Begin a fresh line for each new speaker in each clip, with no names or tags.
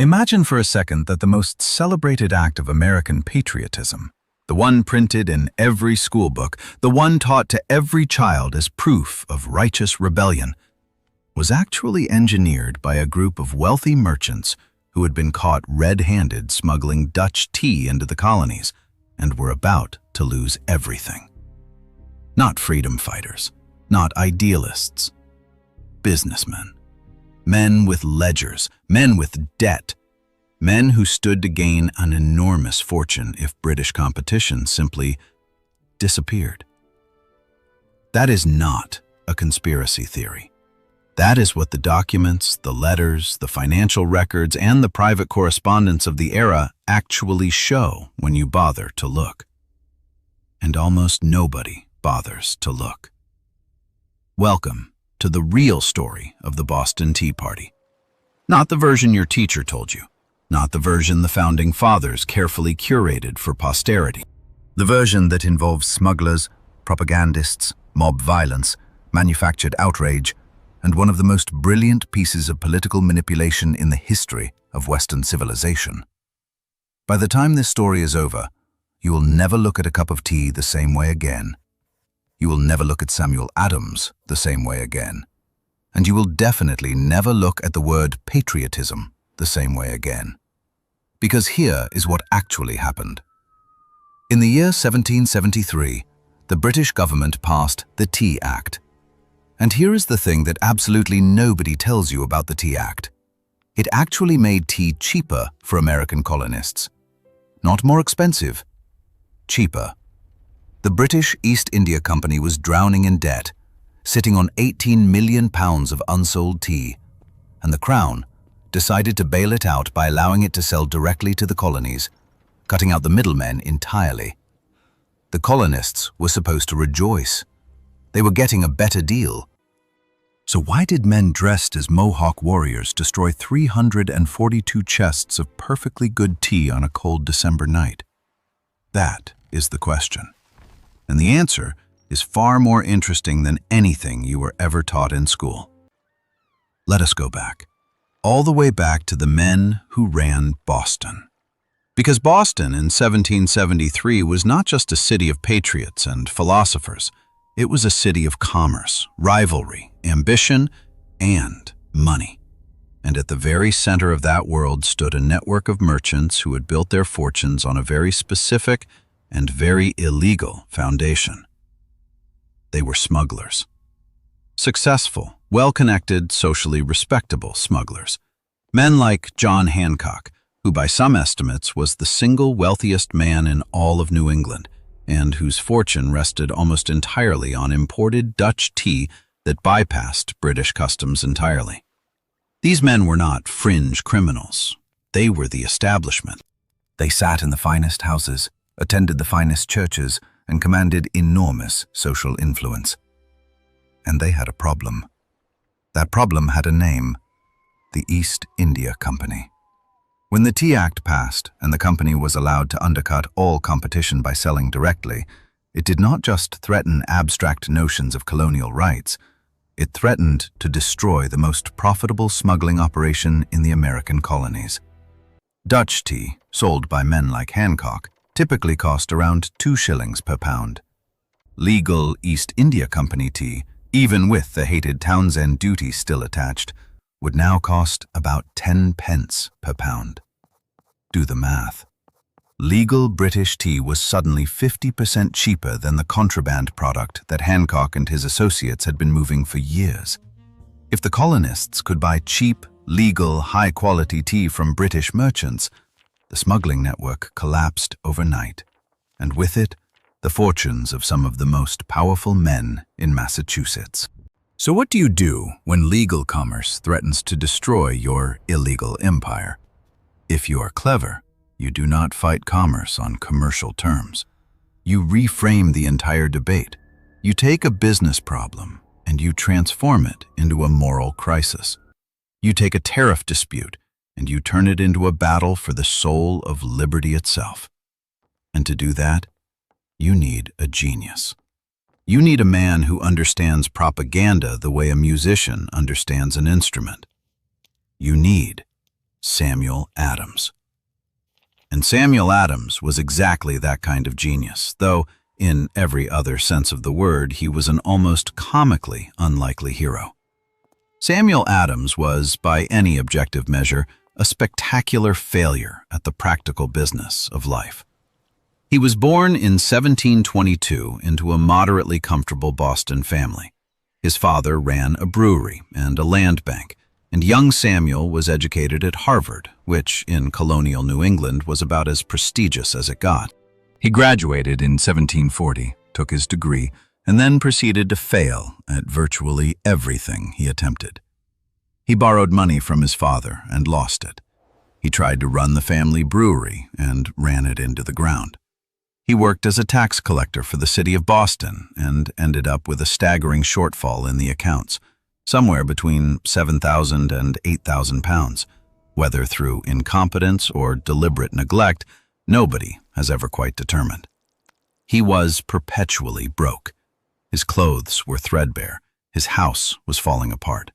Imagine for a second that the most celebrated act of American patriotism, the one printed in every schoolbook, the one taught to every child as proof of righteous rebellion, was actually engineered by a group of wealthy merchants who had been caught red-handed smuggling Dutch tea into the colonies and were about to lose everything. Not freedom fighters, not idealists, businessmen. Men with ledgers, men with debt, men who stood to gain an enormous fortune if British competition simply disappeared. That is not a conspiracy theory. That is what the documents, the letters, the financial records, and the private correspondence of the era actually show when you bother to look. And almost nobody bothers to look. Welcome to the real story of the Boston Tea Party. Not the version your teacher told you, not the version the Founding Fathers carefully curated for posterity. The version that involves smugglers, propagandists, mob violence, manufactured outrage, and one of the most brilliant pieces of political manipulation in the history of Western civilization. By the time this story is over, you will never look at a cup of tea the same way again. You will never look at Samuel Adams the same way again. And you will definitely never look at the word patriotism the same way again. Because here is what actually happened. In the year 1773, the British government passed the Tea Act. And here is the thing that absolutely nobody tells you about the Tea Act. It actually made tea cheaper for American colonists. Not more expensive, cheaper. The British East India Company was drowning in debt, sitting on £18 million of unsold tea, and the Crown decided to bail it out by allowing it to sell directly to the colonies, cutting out the middlemen entirely. The colonists were supposed to rejoice. They were getting a better deal. So why did men dressed as Mohawk warriors destroy 342 chests of perfectly good tea on a cold December night? That is the question. And the answer is far more interesting than anything you were ever taught in school. Let us go back, all the way back to the men who ran Boston. Because Boston in 1773 was not just a city of patriots and philosophers, it was a city of commerce, rivalry, ambition, and money. And at the very center of that world stood a network of merchants who had built their fortunes on a very specific and very illegal foundation. They were smugglers. Successful, well-connected, socially respectable smugglers. Men like John Hancock, who by some estimates was the single wealthiest man in all of New England, and whose fortune rested almost entirely on imported Dutch tea that bypassed British customs entirely. These men were not fringe criminals. They were the establishment. They sat in the finest houses, attended the finest churches, and commanded enormous social influence. And they had a problem. That problem had a name: the East India Company. When the Tea Act passed and the company was allowed to undercut all competition by selling directly, it did not just threaten abstract notions of colonial rights, it threatened to destroy the most profitable smuggling operation in the American colonies. Dutch tea, sold by men like Hancock, typically cost around 2 shillings per pound. Legal East India Company tea, even with the hated Townsend duty still attached, would now cost about 10 pence per pound. Do the math. Legal British tea was suddenly 50% cheaper than the contraband product that Hancock and his associates had been moving for years. If the colonists could buy cheap, legal, high-quality tea from British merchants, the smuggling network collapsed overnight, and with it, the fortunes of some of the most powerful men in Massachusetts. So what do you do when legal commerce threatens to destroy your illegal empire? If you are clever, you do not fight commerce on commercial terms. You reframe the entire debate. You take a business problem and you transform it into a moral crisis. You take a tariff dispute and you turn it into a battle for the soul of liberty itself. And to do that, you need a genius. You need a man who understands propaganda the way a musician understands an instrument. You need Samuel Adams. And Samuel Adams was exactly that kind of genius, though, in every other sense of the word, he was an almost comically unlikely hero. Samuel Adams was, by any objective measure, a spectacular failure at the practical business of life. He was born in 1722 into a moderately comfortable Boston family. His father ran a brewery and a land bank, and young Samuel was educated at Harvard, which, in colonial New England, was about as prestigious as it got. He graduated in 1740, took his degree, and then proceeded to fail at virtually everything he attempted. He borrowed money from his father and lost it. He tried to run the family brewery and ran it into the ground. He worked as a tax collector for the city of Boston and ended up with a staggering shortfall in the accounts, somewhere between 7,000 and 8,000 pounds. Whether through incompetence or deliberate neglect, nobody has ever quite determined. He was perpetually broke. His clothes were threadbare. His house was falling apart.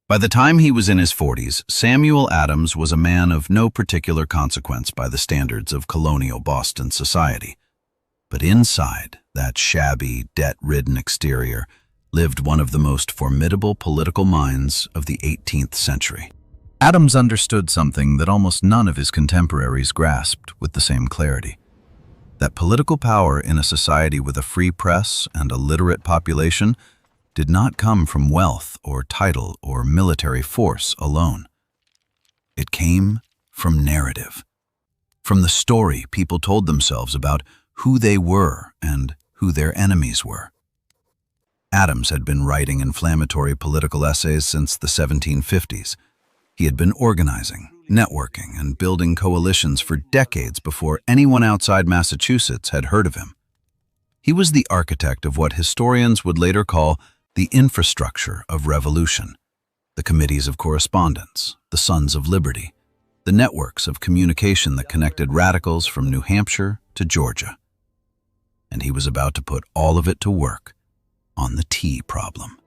By the time he was in his 40s, Samuel Adams was a man of no particular consequence by the standards of colonial Boston society. But inside that shabby, debt-ridden exterior lived one of the most formidable political minds of the 18th century. Adams understood something that almost none of his contemporaries grasped with the same clarity: that political power in a society with a free press and a literate population did not come from wealth or title or military force alone. It came from narrative, from the story people told themselves about who they were and who their enemies were. Adams had been writing inflammatory political essays since the 1750s. He had been organizing, networking, and building coalitions for decades before anyone outside Massachusetts had heard of him. He was the architect of what historians would later call the infrastructure of revolution: the committees of correspondence, the Sons of Liberty, the networks of communication that connected radicals from New Hampshire to Georgia. And he was about to put all of it to work on the tea problem.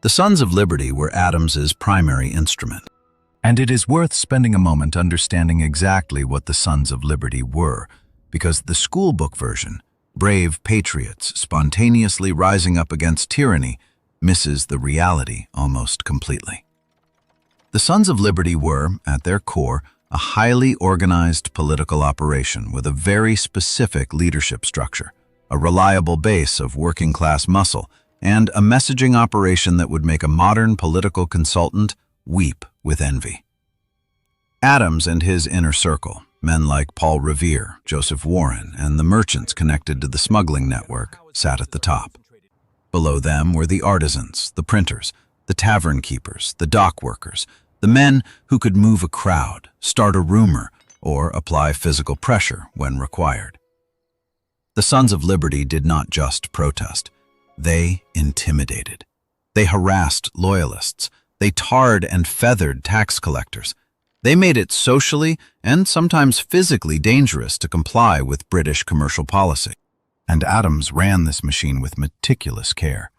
The Sons of Liberty were Adams's primary instrument, and it is worth spending a moment understanding exactly what the Sons of Liberty were, because the school book version, brave patriots spontaneously rising up against tyranny, misses the reality almost completely. The Sons of Liberty were, at their core, a highly organized political operation with a very specific leadership structure, a reliable base of working-class muscle, and a messaging operation that would make a modern political consultant weep with envy. Adams and his inner circle, men like Paul Revere, Joseph Warren, and the merchants connected to the smuggling network, sat at the top. Below them were the artisans, the printers, the tavern keepers, the dock workers, the men who could move a crowd, start a rumor, or apply physical pressure when required. The Sons of Liberty did not just protest. They intimidated. They harassed loyalists. They tarred and feathered tax collectors. They made it socially and sometimes physically dangerous to comply with British commercial policy. And Adams ran this machine with meticulous care.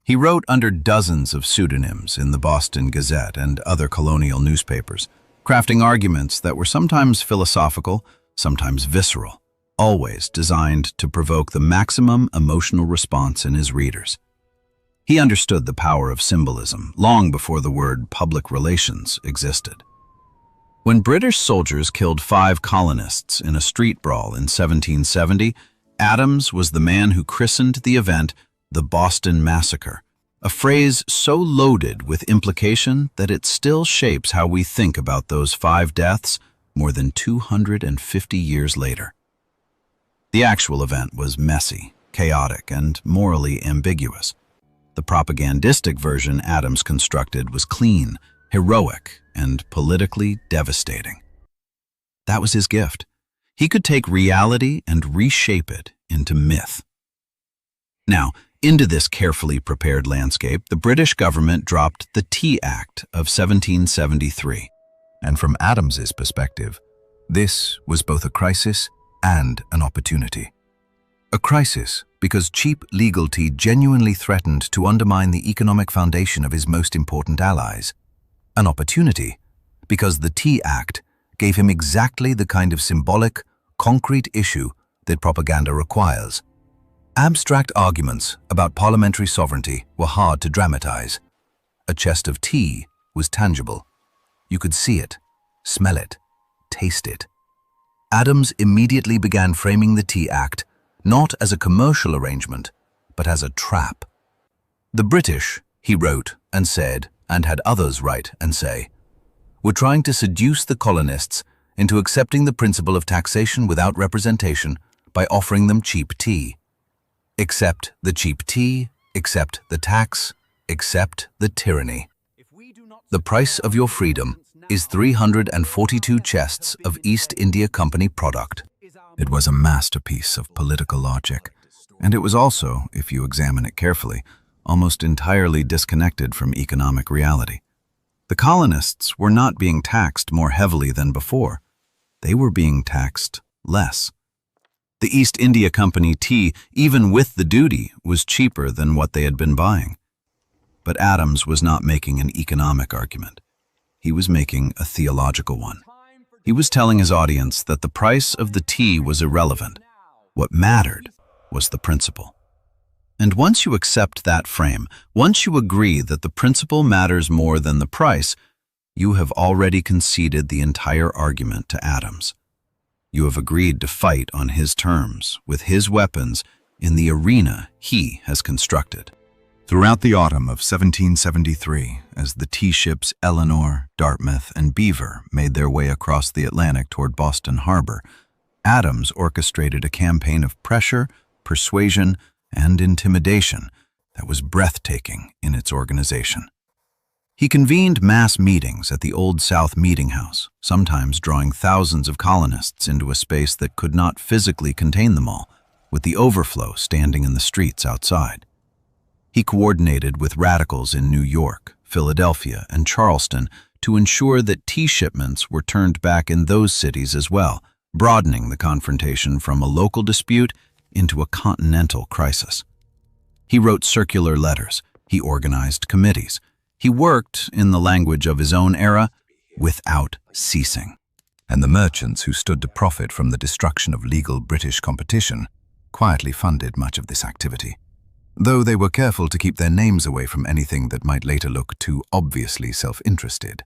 He wrote under dozens of pseudonyms in the Boston Gazette and other colonial newspapers, crafting arguments that were sometimes philosophical, sometimes visceral, always designed to provoke the maximum emotional response in his readers. He understood the power of symbolism long before the word public relations existed. When British soldiers killed 5 colonists in a street brawl in 1770, Adams was the man who christened the event the Boston Massacre, a phrase so loaded with implication that it still shapes how we think about those 5 deaths more than 250 years later. The actual event was messy, chaotic, and morally ambiguous. The propagandistic version Adams constructed was clean, heroic, and politically devastating. That was his gift. He could take reality and reshape it into myth. Now, into this carefully prepared landscape, the British government dropped the Tea Act of 1773. And from Adams's perspective, this was both a crisis and an opportunity. A crisis because cheap legal tea genuinely threatened to undermine the economic foundation of his most important allies. An opportunity because the Tea Act gave him exactly the kind of symbolic, concrete issue that propaganda requires. Abstract arguments about parliamentary sovereignty were hard to dramatize. A chest of tea was tangible. You could see it, smell it, taste it. Adams immediately began framing the Tea Act not as a commercial arrangement, but as a trap. The British, he wrote and said, and had others write and say, were trying to seduce the colonists into accepting the principle of taxation without representation by offering them cheap tea. Accept the cheap tea, accept the tax, accept the tyranny. The price of your freedom is 342 chests of East India Company product. It was a masterpiece of political logic, and it was also, if you examine it carefully, almost entirely disconnected from economic reality. The colonists were not being taxed more heavily than before. They were being taxed less. The East India Company tea, even with the duty, was cheaper than what they had been buying. But Adams was not making an economic argument. He was making a theological one. He was telling his audience that the price of the tea was irrelevant. What mattered was the principle. And once you accept that frame, once you agree that the principle matters more than the price, you have already conceded the entire argument to Adams. You have agreed to fight on his terms, with his weapons, in the arena he has constructed. Throughout the autumn of 1773, as the tea ships Eleanor, Dartmouth, and Beaver made their way across the Atlantic toward Boston Harbor, Adams orchestrated a campaign of pressure, persuasion, and intimidation that was breathtaking in its organization. He convened mass meetings at the Old South Meeting House, sometimes drawing thousands of colonists into a space that could not physically contain them all, with the overflow standing in the streets outside. He coordinated with radicals in New York, Philadelphia, and Charleston to ensure that tea shipments were turned back in those cities as well, broadening the confrontation from a local dispute into a continental crisis. He wrote circular letters. He organized committees. He worked, in the language of his own era, without ceasing. And the merchants who stood to profit from the destruction of legal British competition quietly funded much of this activity, though they were careful to keep their names away from anything that might later look too obviously self-interested.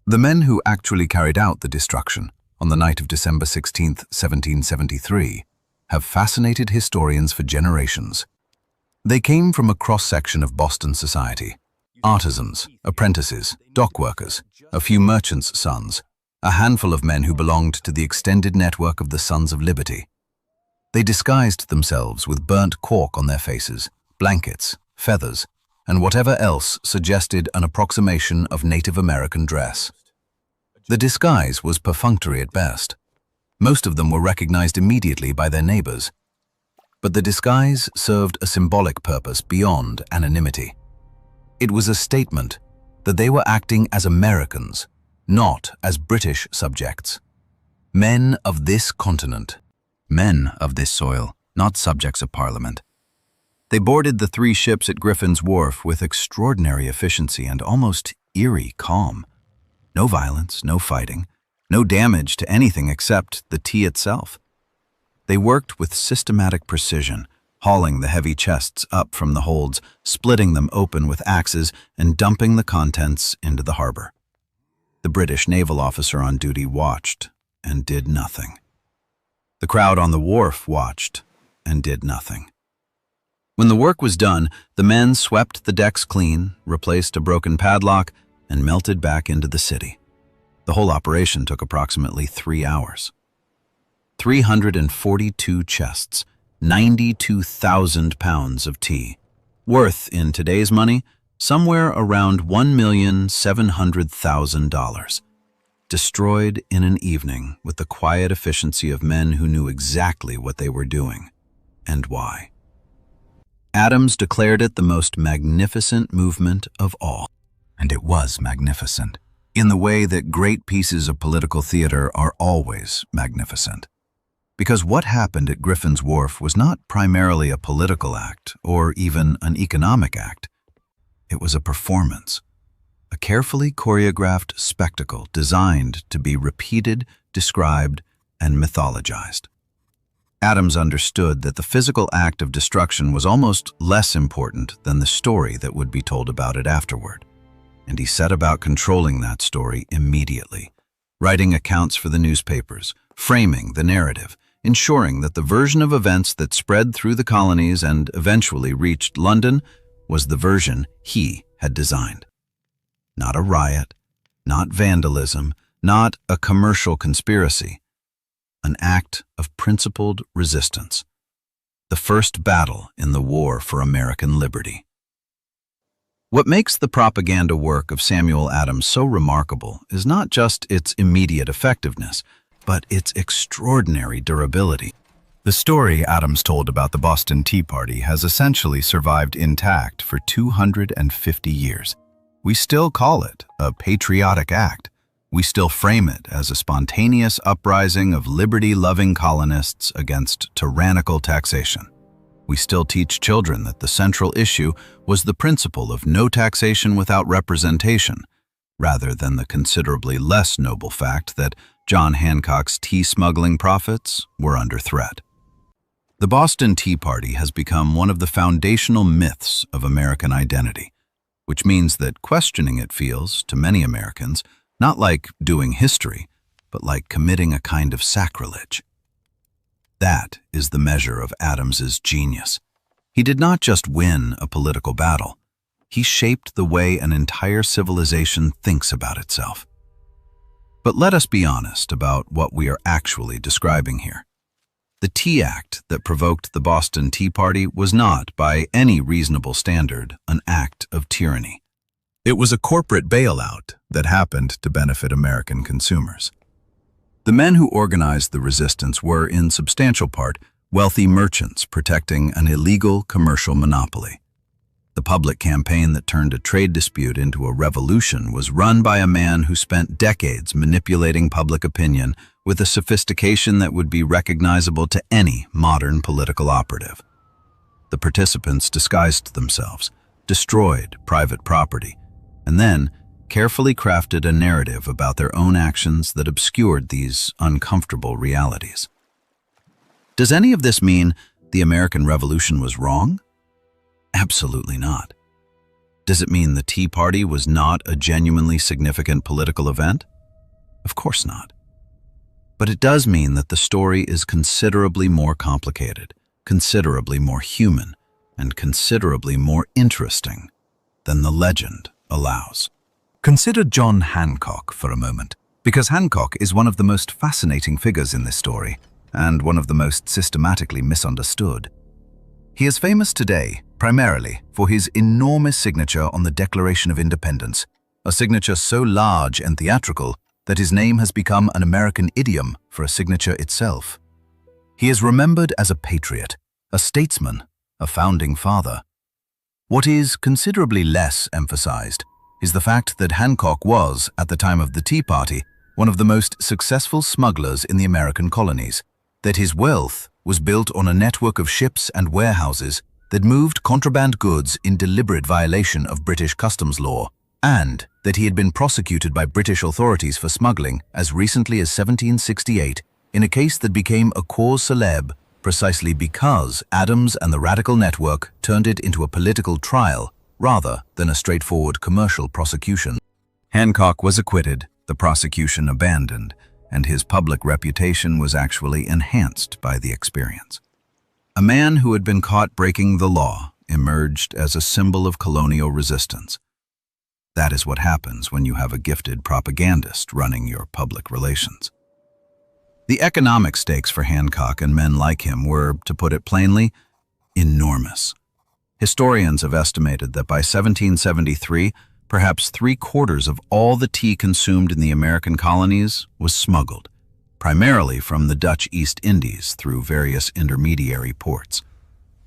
The men who actually carried out the destruction on the night of December 16, 1773, have fascinated historians for generations. They came from a cross-section of Boston society: artisans, apprentices, dock workers, a few merchants' sons, a handful of men who belonged to the extended network of the Sons of Liberty. They disguised themselves with burnt cork on their faces, blankets, feathers, and whatever else suggested an approximation of Native American dress. The disguise was perfunctory at best. Most of them were recognized immediately by their neighbors. But the disguise served a symbolic purpose beyond anonymity. It was a statement that they were acting as Americans, not as British subjects. Men of this continent. Men of this soil, not subjects of Parliament. They boarded the 3 ships at Griffin's Wharf with extraordinary efficiency and almost eerie calm. No violence, no fighting, no damage to anything except the tea itself. They worked with systematic precision, hauling the heavy chests up from the holds, splitting them open with axes, and dumping the contents into the harbor. The British naval officer on duty watched and did nothing. The crowd on the wharf watched and did nothing. When the work was done, the men swept the decks clean, replaced a broken padlock, and melted back into the city. The whole operation took approximately 3 hours. 342 chests, 92,000 pounds of tea, worth, in today's money, somewhere around $1,700,000. Destroyed in an evening with the quiet efficiency of men who knew exactly what they were doing and why. Adams declared it the most magnificent movement of all. And it was magnificent, in the way that great pieces of political theater are always magnificent. Because what happened at Griffin's Wharf was not primarily a political act or even an economic act. It was a performance, a carefully choreographed spectacle designed to be repeated, described, and mythologized. Adams understood that the physical act of destruction was almost less important than the story that would be told about it afterward, and he set about controlling that story immediately, writing accounts for the newspapers, framing the narrative, ensuring that the version of events that spread through the colonies and eventually reached London was the version he had designed. Not a riot, not vandalism, not a commercial conspiracy. An act of principled resistance. The first battle in the war for American liberty. What makes the propaganda work of Samuel Adams so remarkable is not just its immediate effectiveness, but its extraordinary durability. The story Adams told about the Boston Tea Party has essentially survived intact for 250 years. We still call it a patriotic act. We still frame it as a spontaneous uprising of liberty-loving colonists against tyrannical taxation. We still teach children that the central issue was the principle of no taxation without representation, rather than the considerably less noble fact that John Hancock's tea smuggling profits were under threat. The Boston Tea Party has become one of the foundational myths of American identity, which means that questioning it feels, to many Americans, not like doing history, but like committing a kind of sacrilege. That is the measure of Adams's genius. He did not just win a political battle. He shaped the way an entire civilization thinks about itself. But let us be honest about what we are actually describing here. The Tea Act that provoked the Boston Tea Party was not, by any reasonable standard, an act of tyranny. It was a corporate bailout that happened to benefit American consumers. The men who organized the resistance were, in substantial part, wealthy merchants protecting an illegal commercial monopoly. The public campaign that turned a trade dispute into a revolution was run by a man who spent decades manipulating public opinion with a sophistication that would be recognizable to any modern political operative. The participants disguised themselves, destroyed private property, and then carefully crafted a narrative about their own actions that obscured these uncomfortable realities. Does any of this mean the American Revolution was wrong? Absolutely not. Does it mean the Tea Party was not a genuinely significant political event? Of course not. But it does mean that the story is considerably more complicated, considerably more human, and considerably more interesting than the legend allows. Consider John Hancock for a moment, because Hancock is one of the most fascinating figures in this story, and one of the most systematically misunderstood. He is famous today primarily for his enormous signature on the Declaration of Independence, a signature so large and theatrical that his name has become an American idiom for a signature itself. He is remembered as a patriot, a statesman, a founding father. What is considerably less emphasized is the fact that Hancock was, at the time of the Tea Party, one of the most successful smugglers in the American colonies, that his wealth was built on a network of ships and warehouses that moved contraband goods in deliberate violation of British customs law, and that he had been prosecuted by British authorities for smuggling as recently as 1768 in a case that became a cause célèbre precisely because Adams and the Radical Network turned it into a political trial rather than a straightforward commercial prosecution. Hancock was acquitted, the prosecution abandoned, and his public reputation was actually enhanced by the experience. A man who had been caught breaking the law emerged as a symbol of colonial resistance. That is what happens when you have a gifted propagandist running your public relations. The economic stakes for Hancock and men like him were, to put it plainly, enormous. Historians have estimated that by 1773, perhaps 3/4 of all the tea consumed in the American colonies was smuggled, primarily from the Dutch East Indies through various intermediary ports.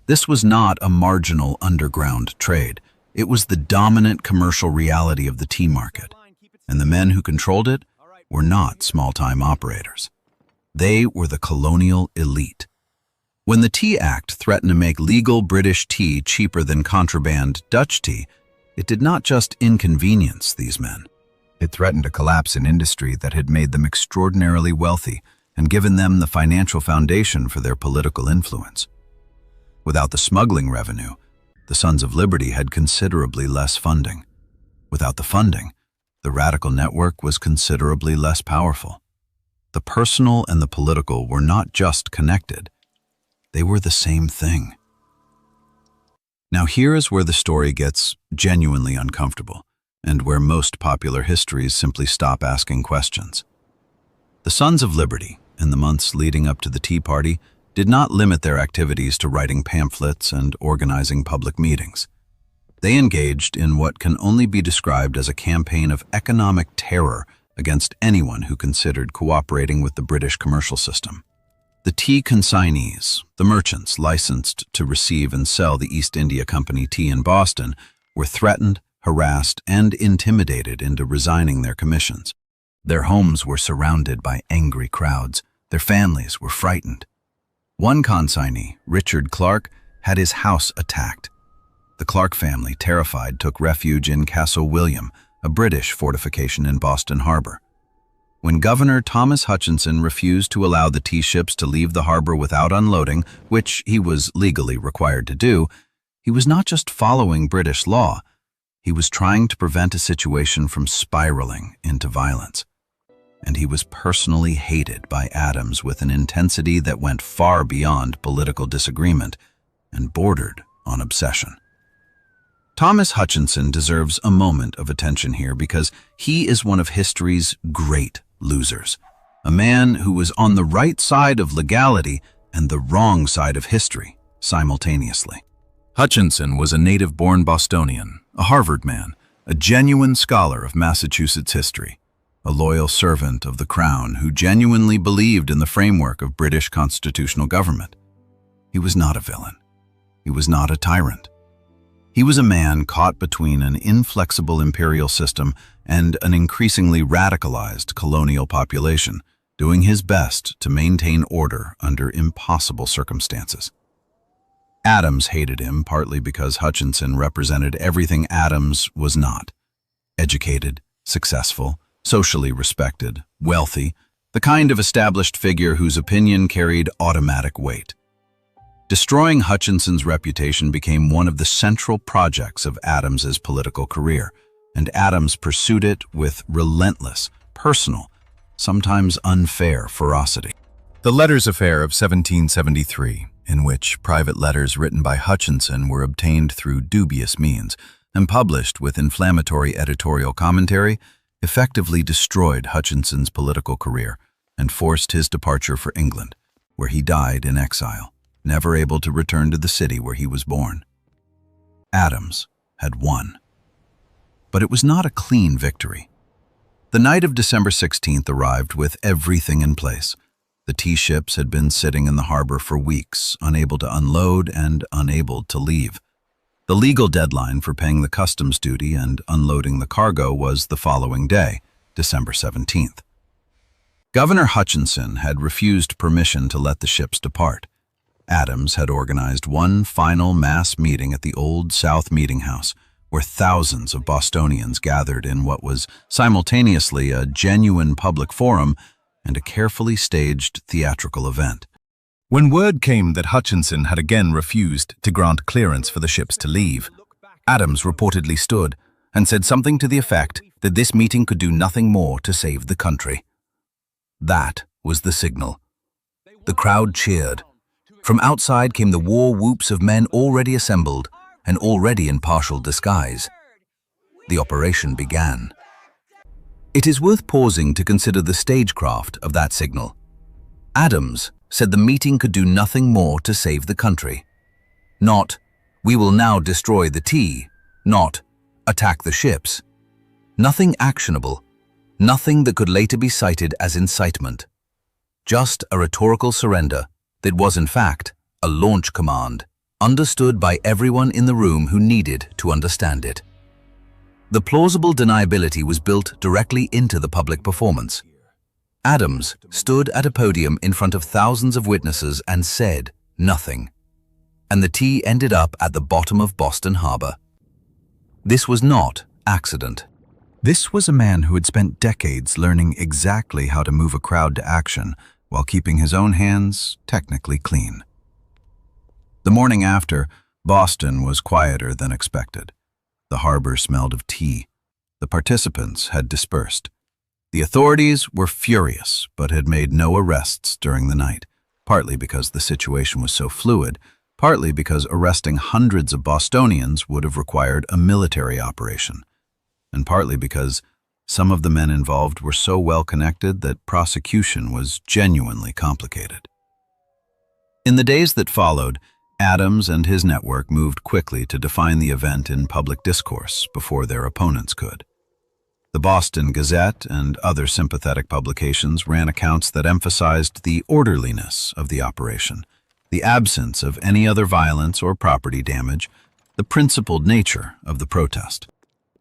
This was not a marginal underground trade. It was the dominant commercial reality of the tea market, and the men who controlled it were not small-time operators. They were the colonial elite. When the Tea Act threatened to make legal British tea cheaper than contraband Dutch tea, it did not just inconvenience these men. It threatened to collapse an industry that had made them extraordinarily wealthy and given them the financial foundation for their political influence. Without the smuggling revenue, the Sons of Liberty had considerably less funding. Without the funding, the radical network was considerably less powerful. The personal and the political were not just connected, they were the same thing. Now here is where the story gets genuinely uncomfortable, and where most popular histories simply stop asking questions. The Sons of Liberty, in the months leading up to the Tea Party, did not limit their activities to writing pamphlets and organizing public meetings. They engaged in what can only be described as a campaign of economic terror against anyone who considered cooperating with the British commercial system. The tea consignees, the merchants licensed to receive and sell the East India Company tea in Boston, were threatened, harassed, and intimidated into resigning their commissions. Their homes were surrounded by angry crowds. Their families were frightened. One consignee, Richard Clark, had his house attacked. The Clark family, terrified, took refuge in Castle William, a British fortification in Boston Harbor. When Governor Thomas Hutchinson refused to allow the tea ships to leave the harbor without unloading, which he was legally required to do, he was not just following British law, he was trying to prevent a situation from spiraling into violence. And he was personally hated by Adams with an intensity that went far beyond political disagreement and bordered on obsession. Thomas Hutchinson deserves a moment of attention here because he is one of history's great losers, a man who was on the right side of legality and the wrong side of history simultaneously. Hutchinson was a native-born Bostonian, a Harvard man, a genuine scholar of Massachusetts history, a loyal servant of the Crown who genuinely believed in the framework of British constitutional government. He was not a villain. He was not a tyrant. He was a man caught between an inflexible imperial system and an increasingly radicalized colonial population, doing his best to maintain order under impossible circumstances. Adams hated him partly because Hutchinson represented everything Adams was not: educated, successful, socially respected, wealthy, the kind of established figure whose opinion carried automatic weight. Destroying Hutchinson's reputation became one of the central projects of Adams's political career, and Adams pursued it with relentless, personal, sometimes unfair ferocity. The Letters Affair of 1773, in which private letters written by Hutchinson were obtained through dubious means and published with inflammatory editorial commentary, effectively destroyed Hutchinson's political career and forced his departure for England, where he died in exile, never able to return to the city where he was born. Adams had won. But it was not a clean victory. The night of December 16th arrived with everything in place. The tea ships had been sitting in the harbor for weeks, unable to unload and unable to leave. The legal deadline for paying the customs duty and unloading the cargo was the following day, December 17th. Governor Hutchinson had refused permission to let the ships depart. Adams had organized one final mass meeting at the Old South Meeting House, where thousands of Bostonians gathered in what was simultaneously a genuine public forum and a carefully staged theatrical event. When word came that Hutchinson had again refused to grant clearance for the ships to leave, Adams reportedly stood and said something to the effect that this meeting could do nothing more to save the country. That was the signal. The crowd cheered. From outside came the war whoops of men already assembled and already in partial disguise. The operation began. It is worth pausing to consider the stagecraft of that signal. Adams said the meeting could do nothing more to save the country. Not, "We will now destroy the tea," not, "Attack the ships." Nothing actionable, nothing that could later be cited as incitement. Just a rhetorical surrender that was in fact a launch command, understood by everyone in the room who needed to understand it. The plausible deniability was built directly into the public performance. Adams stood at a podium in front of thousands of witnesses and said nothing. And the tea ended up at the bottom of Boston Harbor. This was not accident. This was a man who had spent decades learning exactly how to move a crowd to action while keeping his own hands technically clean. The morning after, Boston was quieter than expected. The harbor smelled of tea. The participants had dispersed. The authorities were furious, but had made no arrests during the night, partly because the situation was so fluid, partly because arresting hundreds of Bostonians would have required a military operation, and partly because some of the men involved were so well connected that prosecution was genuinely complicated. In the days that followed, Adams and his network moved quickly to define the event in public discourse before their opponents could. The Boston Gazette and other sympathetic publications ran accounts that emphasized the orderliness of the operation, the absence of any other violence or property damage, the principled nature of the protest.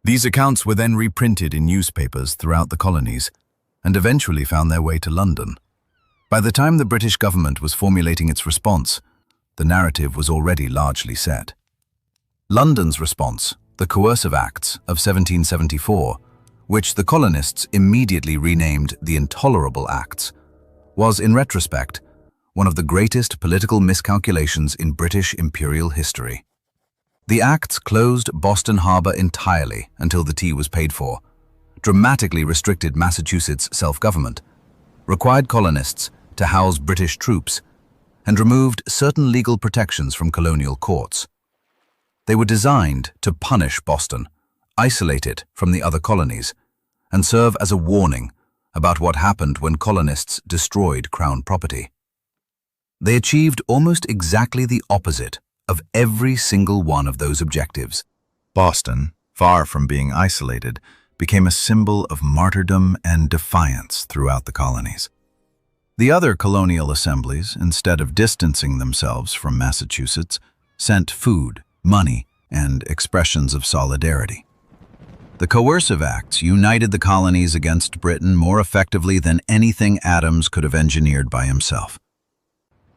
These accounts were then reprinted in newspapers throughout the colonies and eventually found their way to London. By the time the British government was formulating its response, the narrative was already largely set. London's response, the Coercive Acts of 1774, which the colonists immediately renamed the Intolerable Acts, was, in retrospect, one of the greatest political miscalculations in British imperial history. The acts closed Boston Harbor entirely until the tea was paid for, dramatically restricted Massachusetts self-government, required colonists to house British troops, and removed certain legal protections from colonial courts. They were designed to punish Boston, isolate it from the other colonies, and serve as a warning about what happened when colonists destroyed Crown property. They achieved almost exactly the opposite of every single one of those objectives. Boston, far from being isolated, became a symbol of martyrdom and defiance throughout the colonies. The other colonial assemblies, instead of distancing themselves from Massachusetts, sent food, money, and expressions of solidarity. The Coercive Acts united the colonies against Britain more effectively than anything Adams could have engineered by himself.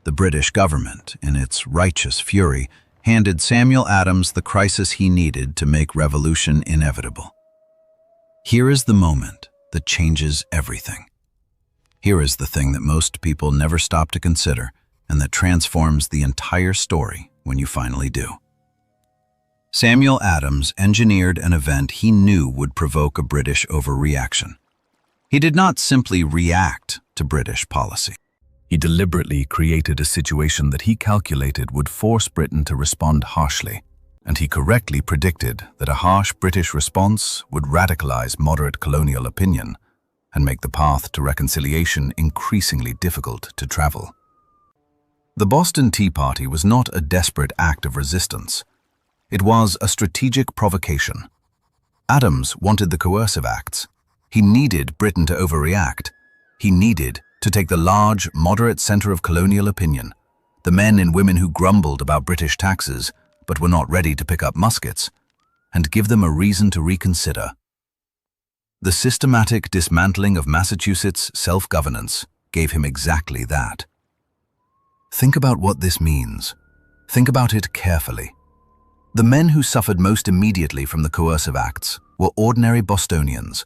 The British government, in its righteous fury, handed Samuel Adams the crisis he needed to make revolution inevitable. Here is the moment that changes everything. Here is the thing that most people never stop to consider and that transforms the entire story when you finally do. Samuel Adams engineered an event he knew would provoke a British overreaction. He did not simply react to British policy. He deliberately created a situation that he calculated would force Britain to respond harshly, and he correctly predicted that a harsh British response would radicalize moderate colonial opinion and make the path to reconciliation increasingly difficult to travel. The Boston Tea Party was not a desperate act of resistance. It was a strategic provocation. Adams wanted the Coercive Acts. He needed Britain to overreact. He needed to take the large, moderate center of colonial opinion, the men and women who grumbled about British taxes but were not ready to pick up muskets, and give them a reason to reconsider. The systematic dismantling of Massachusetts' self-governance gave him exactly that. Think about what this means. Think about it carefully. The men who suffered most immediately from the Coercive Acts were ordinary Bostonians,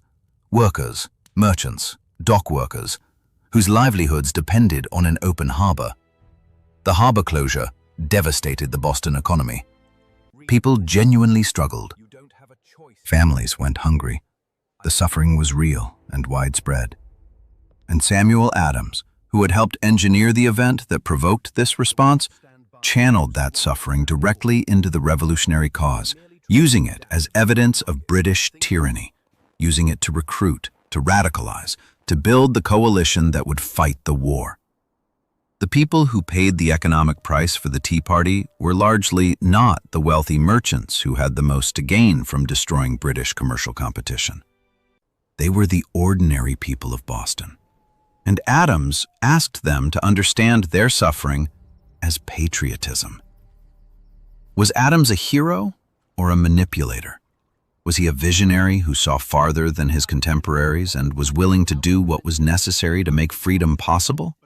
workers, merchants, dock workers, whose livelihoods depended on an open harbor. The harbor closure devastated the Boston economy. People genuinely struggled. Families went hungry. The suffering was real and widespread. And Samuel Adams, who had helped engineer the event that provoked this response, channeled that suffering directly into the revolutionary cause, using it as evidence of British tyranny, using it to recruit, to radicalize, to build the coalition that would fight the war. The people who paid the economic price for the Tea Party were largely not the wealthy merchants who had the most to gain from destroying British commercial competition. They were the ordinary people of Boston. And Adams asked them to understand their suffering as patriotism. Was Adams a hero or a manipulator? Was he a visionary who saw farther than his contemporaries and was willing to do what was necessary to make freedom possible?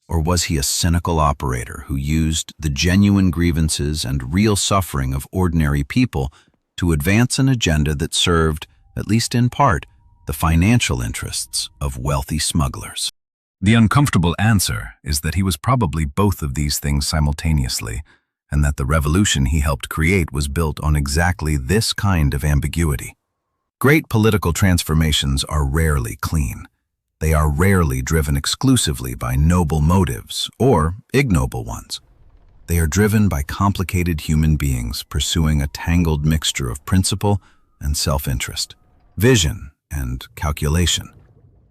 Or was he a cynical operator who used the genuine grievances and real suffering of ordinary people to advance an agenda that served, at least in part, the financial interests of wealthy smugglers. The uncomfortable answer is that he was probably both of these things simultaneously, and that the revolution he helped create was built on exactly this kind of ambiguity. Great political transformations are rarely clean. They are rarely driven exclusively by noble motives or ignoble ones. They are driven by complicated human beings pursuing a tangled mixture of principle and self-interest, vision and calculation,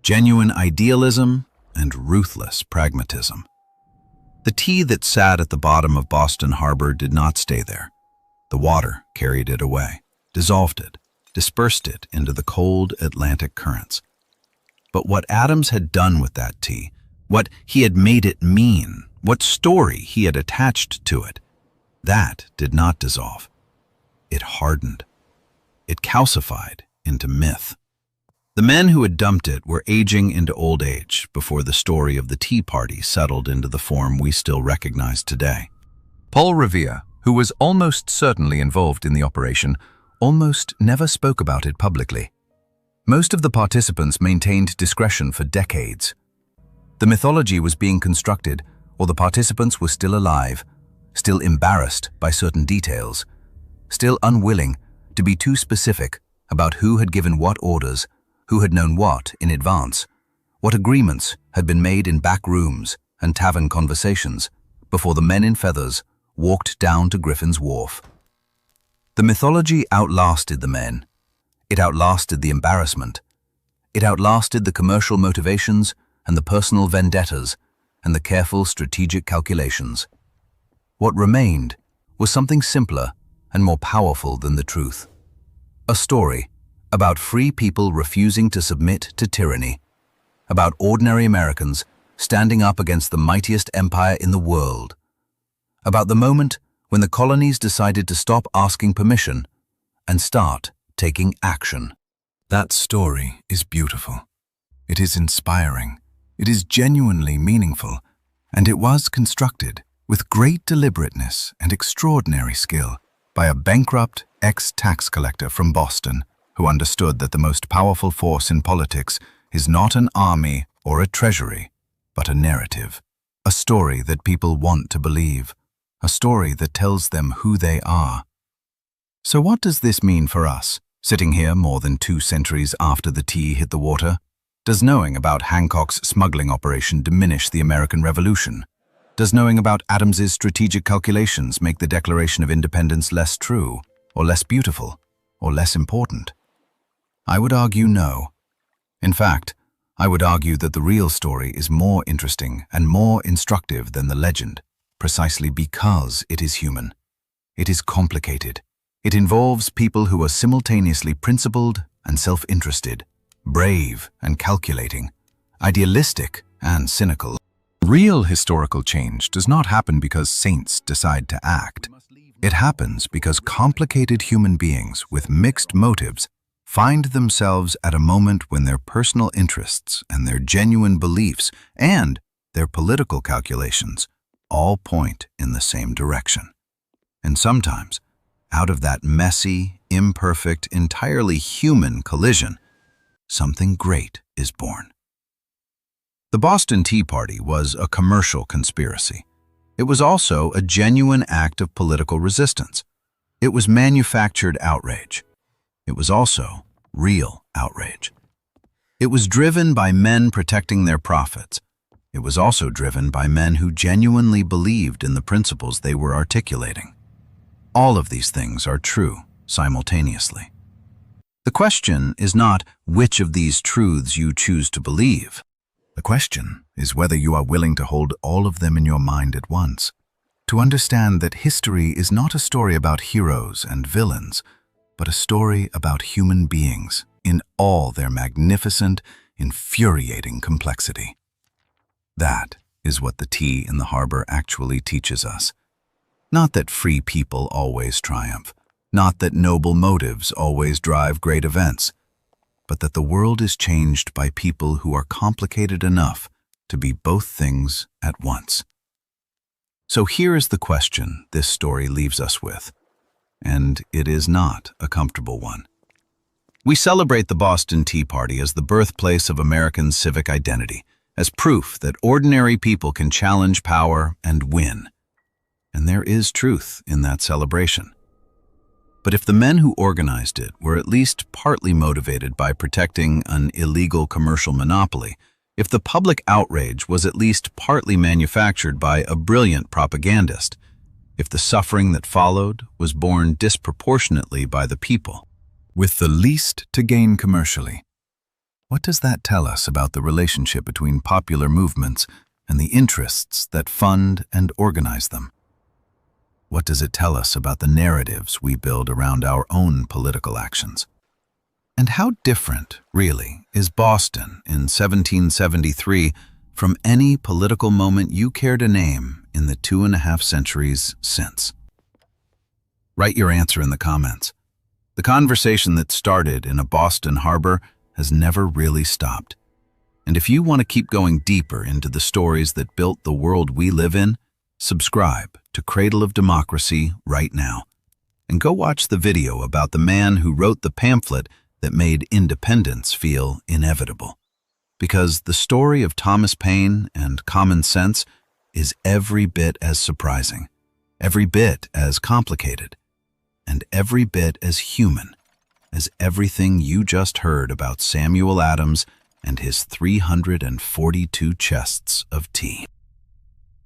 genuine idealism and ruthless pragmatism. The tea that sat at the bottom of Boston Harbor did not stay there. The water carried it away, dissolved it, dispersed it into the cold Atlantic currents. But what Adams had done with that tea, what he had made it mean, what story he had attached to it, that did not dissolve. It hardened. It calcified into myth. The men who had dumped it were aging into old age before the story of the Tea Party settled into the form we still recognize today. Paul Revere, who was almost certainly involved in the operation, almost never spoke about it publicly. Most of the participants maintained discretion for decades. The mythology was being constructed, or the participants were still alive, still embarrassed by certain details, still unwilling to be too specific about who had given what orders, who had known what in advance, what agreements had been made in back rooms and tavern conversations before the men in feathers walked down to Griffin's Wharf. The mythology outlasted the men. It outlasted the embarrassment. It outlasted the commercial motivations and the personal vendettas and the careful strategic calculations. What remained was something simpler and more powerful than the truth. A story about free people refusing to submit to tyranny, about ordinary Americans standing up against the mightiest empire in the world, about the moment when the colonies decided to stop asking permission and start taking action. That story is beautiful. It is inspiring. It is genuinely meaningful, and it was constructed with great deliberateness and extraordinary skill by a bankrupt ex-tax collector from Boston who understood that the most powerful force in politics is not an army or a treasury, but a narrative, a story that people want to believe, a story that tells them who they are. So what does this mean for us? Sitting here more than 2 centuries after the tea hit the water, does knowing about Hancock's smuggling operation diminish the American Revolution? Does knowing about Adams's strategic calculations make the Declaration of Independence less true, or less beautiful, or less important? I would argue no. In fact, I would argue that the real story is more interesting and more instructive than the legend, precisely because it is human. It is complicated. It involves people who are simultaneously principled and self-interested, brave and calculating, idealistic and cynical. Real historical change does not happen because saints decide to act. It happens because complicated human beings with mixed motives find themselves at a moment when their personal interests and their genuine beliefs and their political calculations all point in the same direction. And sometimes, out of that messy, imperfect, entirely human collision, something great is born. The Boston Tea Party was a commercial conspiracy. It was also a genuine act of political resistance. It was manufactured outrage. It was also real outrage. It was driven by men protecting their profits. It was also driven by men who genuinely believed in the principles they were articulating. All of these things are true simultaneously. The question is not which of these truths you choose to believe. The question is whether you are willing to hold all of them in your mind at once, to understand that history is not a story about heroes and villains, but a story about human beings in all their magnificent, infuriating complexity. That is what the tea in the harbor actually teaches us. Not that free people always triumph, not that noble motives always drive great events, but that the world is changed by people who are complicated enough to be both things at once. So here is the question this story leaves us with. and it is not a comfortable one. We celebrate the Boston Tea Party as the birthplace of American civic identity, as proof that ordinary people can challenge power and win. And there is truth in that celebration. But if the men who organized it were at least partly motivated by protecting an illegal commercial monopoly, if the public outrage was at least partly manufactured by a brilliant propagandist, if the suffering that followed was borne disproportionately by the people, with the least to gain commercially, what does that tell us about the relationship between popular movements and the interests that fund and organize them? What does it tell us about the narratives we build around our own political actions? And how different, really, is Boston in 1773 from any political moment you care to name in the 2.5 centuries since? Write your answer in the comments. The conversation that started in a Boston harbor has never really stopped. And if you want to keep going deeper into the stories that built the world we live in, subscribe to Cradle of Democracy right now. And go watch the video about the man who wrote the pamphlet that made independence feel inevitable. Because the story of Thomas Paine and common sense is every bit as surprising, every bit as complicated, and every bit as human as everything you just heard about Samuel Adams and his 342 chests of tea.